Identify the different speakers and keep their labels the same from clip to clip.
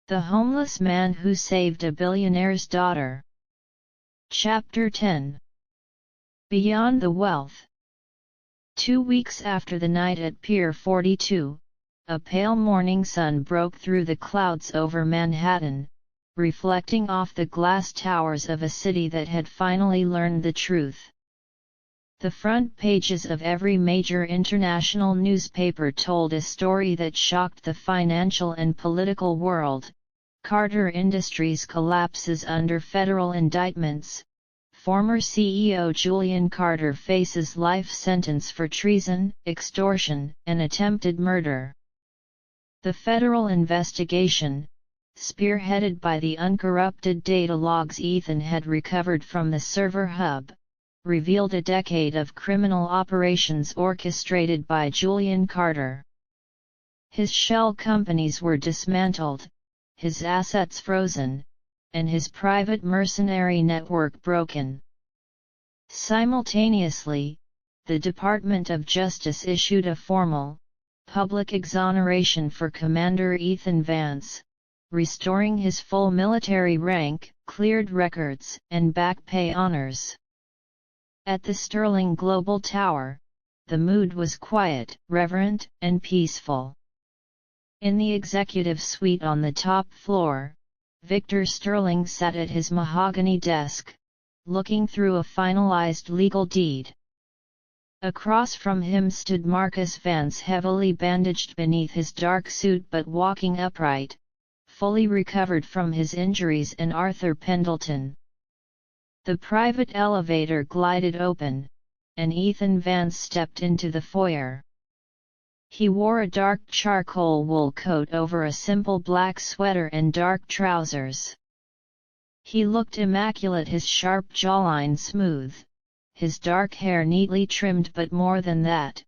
Speaker 1: The Homeless Man Who Saved a Billionaire's Daughter. Chapter 10. Beyond the Wealth. 2 weeks after the night at Pier 42, a pale morning sun broke through the clouds over Manhattan, reflecting off the glass towers of a city that had finally learned the truth. The front pages of every major international newspaper told a story that shocked the financial and political world. Carter Industries collapses under federal indictments. Former CEO Julian Carter faces life sentence for treason, extortion, and attempted murder. The federal investigation, spearheaded by the uncorrupted data logs Ethan had recovered from the server hub, revealed a decade of criminal operations orchestrated by Julian Carter. His shell companies were dismantled, his assets frozen, and his private mercenary network broken. Simultaneously, the Department of Justice issued a formal, public exoneration for Commander Ethan Vance, restoring his full military rank, cleared records, and back pay honors. At the Sterling Global Tower, the mood was quiet, reverent, and peaceful. In the executive suite on the top floor, Victor Sterling sat at his mahogany desk, looking through a finalized legal deed. Across from him stood Marcus Vance, heavily bandaged beneath his dark suit but walking upright, fully recovered from his injuries, and Arthur Pendleton. The private elevator glided open, and Ethan Vance stepped into the foyer. He wore a dark charcoal wool coat over a simple black sweater and dark trousers. He looked immaculate, his sharp jawline smooth, his dark hair neatly trimmed, but more than that,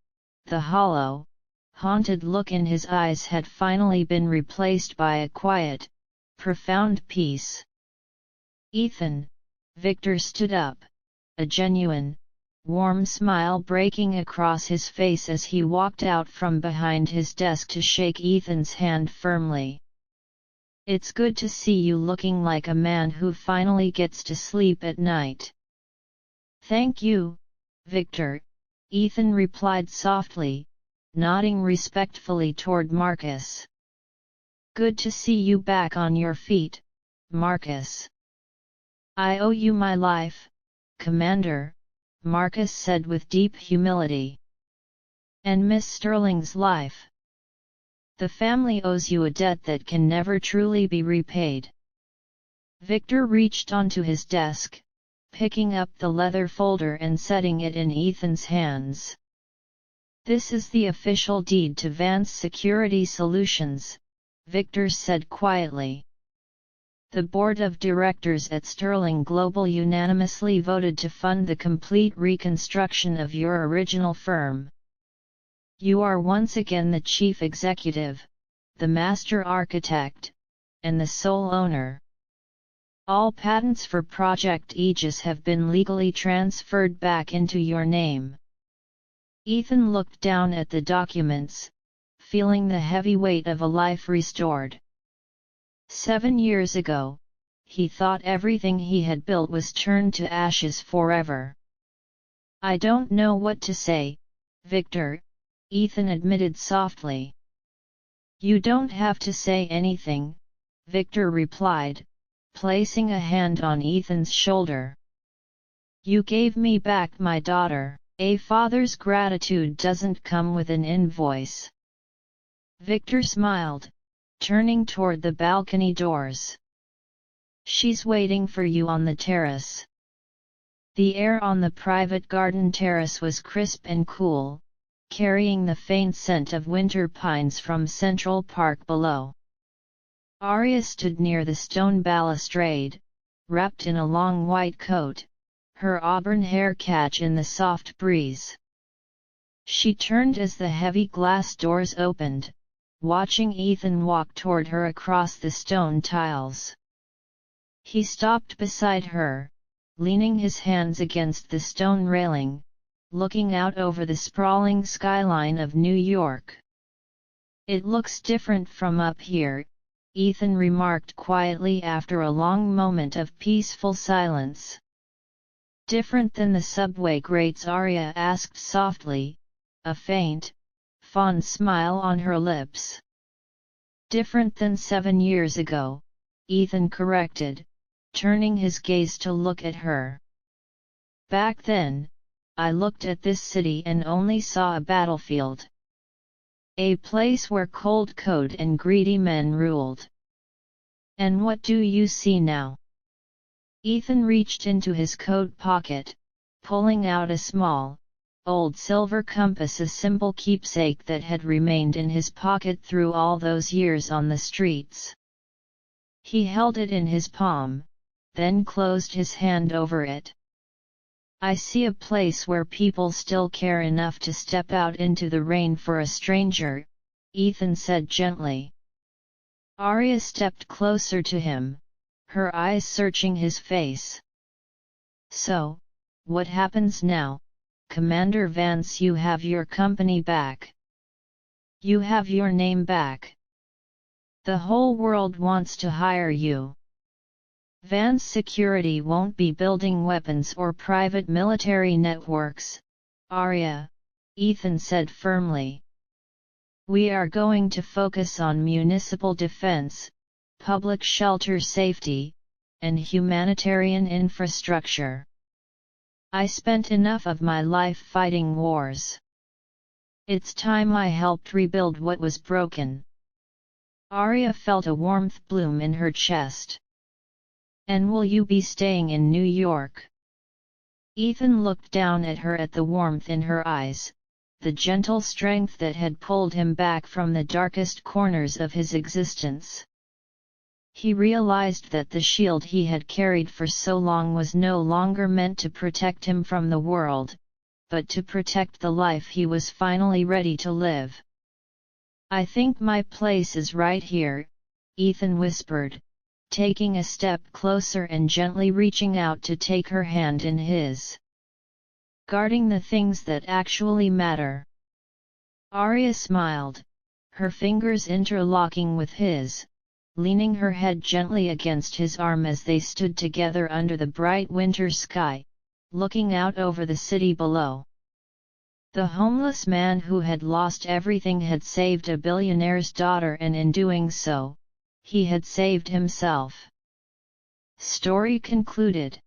Speaker 1: the hollow, haunted look in his eyes had finally been replaced by a quiet, profound peace. "Ethan," Victor stood up, a genuine, warm smile breaking across his face as he walked out from behind his desk to shake Ethan's hand firmly. "It's good to see you looking like a man who finally gets to sleep at night." "Thank you, Victor," Ethan replied softly, nodding respectfully toward Marcus. "Good to see you back on your feet, Marcus." "I owe you my life, Commander," Marcus said with deep humility. "And Miss Sterling's life. The family owes you a debt that can never truly be repaid." Victor reached onto his desk, picking up the leather folder and setting it in Ethan's hands. "This is the official deed to Vance Security Solutions," Victor said quietly. "The board of directors at Sterling Global unanimously voted to fund the complete reconstruction of your original firm. You are once again the chief executive, the master architect, and the sole owner. All patents for Project Aegis have been legally transferred back into your name." Ethan looked down at the documents, feeling the heavy weight of a life restored. 7 years ago, he thought everything he had built was turned to ashes forever. "I don't know what to say, Victor," Ethan admitted softly. "You don't have to say anything," Victor replied, placing a hand on Ethan's shoulder. "You gave me back my daughter. A father's gratitude doesn't come with an invoice." Victor smiled, turning toward the balcony doors. "She's waiting for you on the terrace." The air on the private garden terrace was crisp and cool, carrying the faint scent of winter pines from Central Park below. Aria stood near the stone balustrade, wrapped in a long white coat, her auburn hair catch in the soft breeze. She turned as the heavy glass doors opened, watching Ethan walk toward her across the stone tiles. He stopped beside her, leaning his hands against the stone railing, looking out over the sprawling skyline of New York. "It looks different from up here," Ethan remarked quietly after a long moment of peaceful silence. Different than the subway grates, Aria asked softly, a faint, fond smile on her lips. Different than 7 years ago, Ethan corrected, turning his gaze to look at her. Back then, I looked at this city and only saw a battlefield. A place where cold code and greedy men ruled. And what do you see now? Ethan reached into his coat pocket, pulling out a small, old silver compass, a simple keepsake that had remained in his pocket through all those years on the streets. He held it in his palm, then closed his hand over it. I see a place where people still care enough to step out into the rain for a stranger, Ethan said gently. Aria stepped closer to him, her eyes searching his face. So, what happens now, Commander Vance? You have your company back. You have your name back. The whole world wants to hire you. Vance Security won't be building weapons or private military networks, Aria, Ethan said firmly. We are going to focus on municipal defense, public shelter safety, and humanitarian infrastructure. I spent enough of my life fighting wars. It's time I helped rebuild what was broken. Aria felt a warmth bloom in her chest. And will you be staying in New York? Ethan looked down at her, at the warmth in her eyes, the gentle strength that had pulled him back from the darkest corners of his existence. He realized that the shield he had carried for so long was no longer meant to protect him from the world, but to protect the life he was finally ready to live. I think my place is right here, Ethan whispered, taking a step closer and gently reaching out to take her hand in his. Guarding the things that actually matter. Aria smiled, her fingers interlocking with his, leaning her head gently against his arm as they stood together under the bright winter sky, looking out over the city below. The homeless man who had lost everything had saved a billionaire's daughter, and in doing so, he had saved himself. Story concluded.